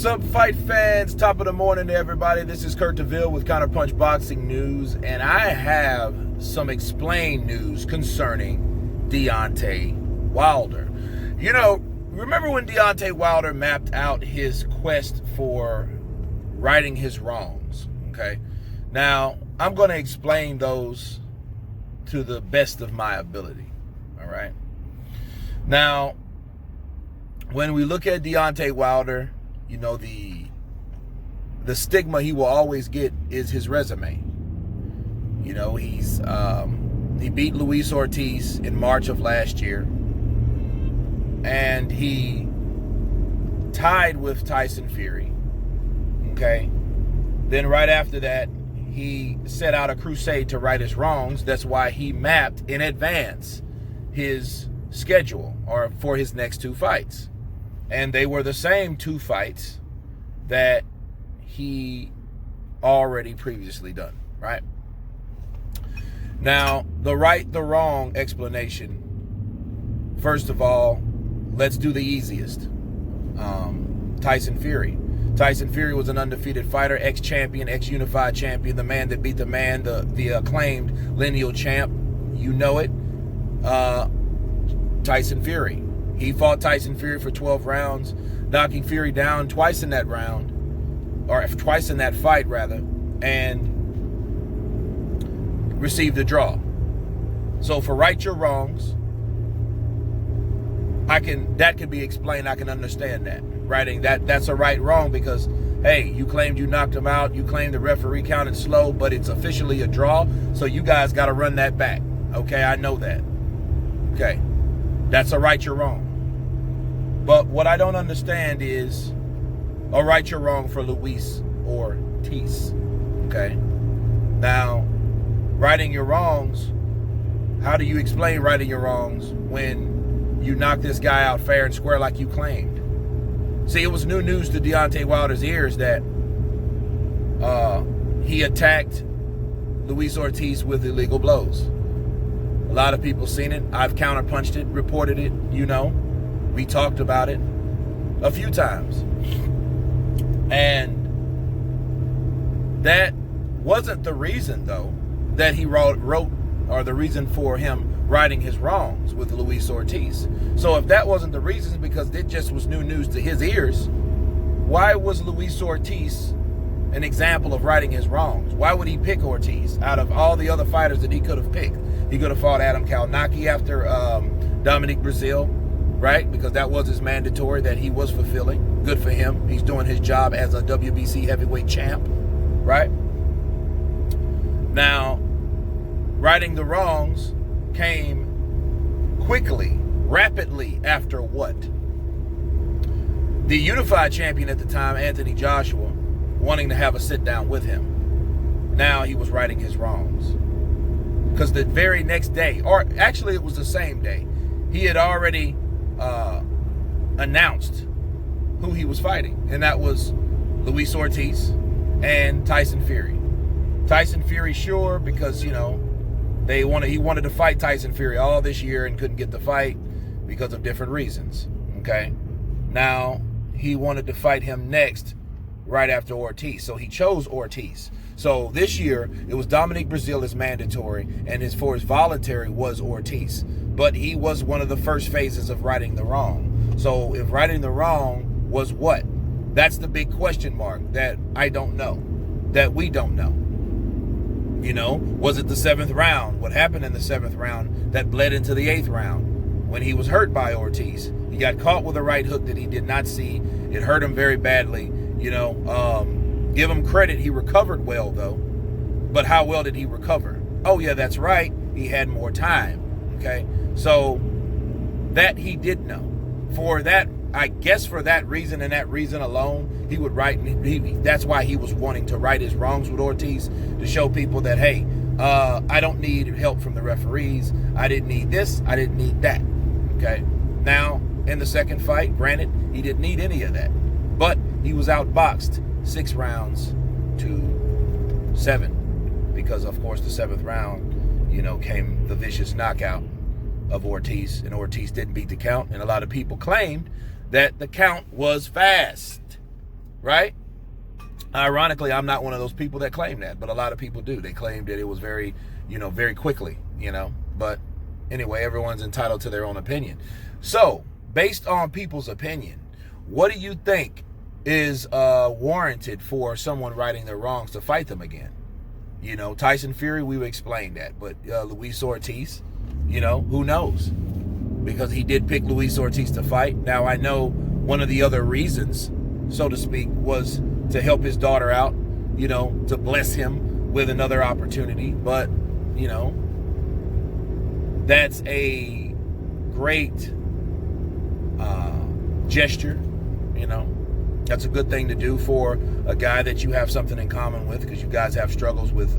What's up, fight fans? Top of the morning to everybody. This is Kurt DeVille with Counterpunch Boxing News, and I have some explained news concerning Deontay Wilder. You know, remember when Deontay Wilder mapped out his quest for righting his wrongs, okay? Now, I'm going to explain those to the best of my ability, all right? Now, when we look at Deontay Wilder, you know, the stigma he will always get is his resume. You know, he beat Luis Ortiz in March of last year, and he tied with Tyson Fury. Okay, then right after that, he set out a crusade to right his wrongs. That's why he mapped in advance his schedule or for his next two fights. And they were the same two fights that he already previously done, right? Now, the right, the wrong explanation. First of all, let's do the easiest. Tyson Fury. Tyson Fury was an undefeated fighter, ex-champion, ex-unified champion, the man that beat the man, the acclaimed lineal champ. You know it. Tyson Fury. He fought Tyson Fury for 12 rounds, knocking Fury down twice in that round, or twice in that fight, rather, and received a draw. So for right your wrongs, that can be explained. I can understand that. Righting that's a right wrong because, hey, you claimed you knocked him out. You claimed the referee counted slow, but it's officially a draw. So you guys got to run that back. Okay, I know that. Okay, that's a right you're wrong. But what I don't understand is a right you're wrong for Luis Ortiz. Okay, now righting your wrongs. How do you explain righting your wrongs when you knocked this guy out fair and square like you claimed? See, it was new news to Deontay Wilder's ears that he attacked Luis Ortiz with illegal blows. A lot of people seen it. I've counterpunched it, reported it, you know. We talked about it a few times. And that wasn't the reason, though, that he wrote or the reason for him righting his wrongs with Luis Ortiz. So if that wasn't the reason, because it just was new news to his ears, why was Luis Ortiz an example of righting his wrongs? Why would he pick Ortiz out of all the other fighters that he could have picked? He could have fought Adam Kalnacki after Dominic Brazil, right? Because that was his mandatory that he was fulfilling. Good for him. He's doing his job as a WBC heavyweight champ, right? Now, righting the wrongs came quickly, rapidly after what? The unified champion at the time, Anthony Joshua, wanting to have a sit down with him. Now he was righting his wrongs. Because the very next day, or actually it was the same day, he had already announced who he was fighting, and that was Luis Ortiz and Tyson Fury. Tyson Fury, sure, because, you know, he wanted to fight Tyson Fury all this year and couldn't get the fight because of different reasons, okay? Now, he wanted to fight him next right after Ortiz, so he chose Ortiz. So this year, it was Dominic Brazil as mandatory, and for his voluntary was Ortiz. But he was one of the first phases of righting the wrong. So if righting the wrong was what? That's the big question mark that I don't know, that we don't know. You know, was it the 7th round? What happened in the 7th round that bled into the 8th round when he was hurt by Ortiz? He got caught with a right hook that he did not see. It hurt him very badly. You know, give him credit. He recovered well, though. But how well did he recover? Oh, yeah, that's right. He had more time. Okay, so that he did know. For that, I guess for that reason and that reason alone, he would right. That's why he was wanting to right his wrongs with Ortiz, to show people that, hey, I don't need help from the referees. I didn't need this. I didn't need that. Okay. Now, in the second fight, granted, he didn't need any of that, but he was outboxed 6 rounds to 7 because, of course, the 7th round, you know, came the vicious knockout of Ortiz, and Ortiz didn't beat the count, and a lot of people claimed that the count was fast, right? Ironically, I'm not one of those people that claim that, but a lot of people do. They claim that it was very, very quickly, But anyway, everyone's entitled to their own opinion. So, based on people's opinion, what do you think is warranted for someone righting their wrongs to fight them again? Tyson Fury, we've explained that. But Luis Ortiz, who knows? Because he did pick Luis Ortiz to fight. Now, I know one of the other reasons, so to speak, was to help his daughter out, to bless him with another opportunity. But, that's a great gesture, That's a good thing to do for a guy that you have something in common with, because you guys have struggles with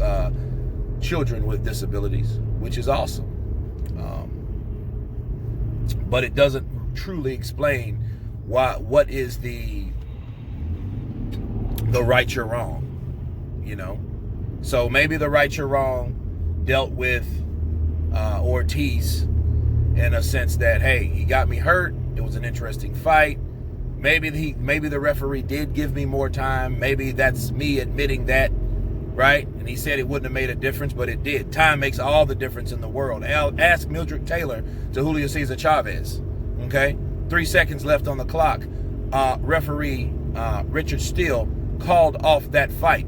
children with disabilities, which is awesome. But it doesn't truly explain what is the right you're wrong, So maybe the right you're wrong dealt with Ortiz in a sense that, hey, he got me hurt. It was an interesting fight. Maybe the referee did give me more time. Maybe that's me admitting that, right? And he said it wouldn't have made a difference, but it did. Time makes all the difference in the world. Ask Mildred Taylor to Julio Cesar Chavez, okay? 3 seconds left on the clock. Referee Richard Steele called off that fight,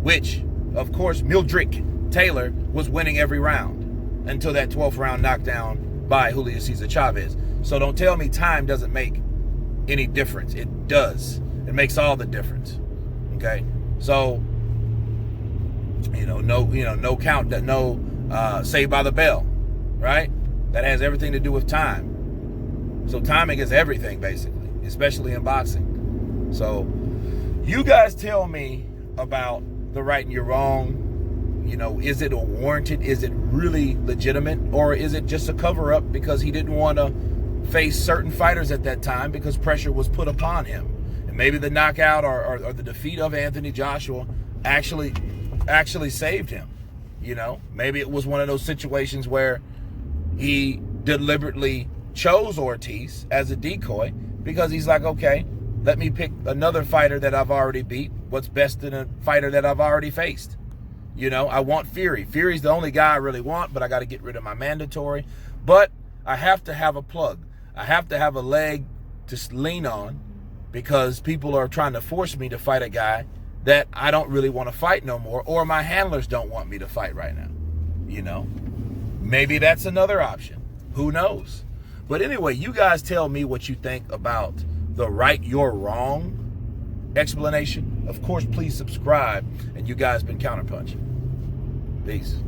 which, of course, Mildred Taylor was winning every round until that 12th round knockdown by Julio Cesar Chavez. So don't tell me time doesn't make any difference. It does. It makes all the difference. Okay? So, no count, no Saved by the Bell, right? That has everything to do with time. So timing is everything, basically, especially in boxing. So you guys tell me about the right and your wrong. Is it warranted? Is it really legitimate? Or is it just a cover-up because he didn't want to face certain fighters at that time because pressure was put upon him? And maybe the knockout or the defeat of Anthony Joshua actually saved him. Maybe it was one of those situations where he deliberately chose Ortiz as a decoy because he's like, okay, let me pick another fighter that I've already beat. What's best in a fighter that I've already faced? I want Fury. Fury's the only guy I really want, but I got to get rid of my mandatory. But I have to have a plug. I have to have a leg to lean on because people are trying to force me to fight a guy that I don't really want to fight no more, or my handlers don't want me to fight right now. Maybe that's another option. Who knows? But anyway, you guys tell me what you think about the right, you're wrong explanation. Of course, please subscribe. And you guys been Counterpunch. Peace.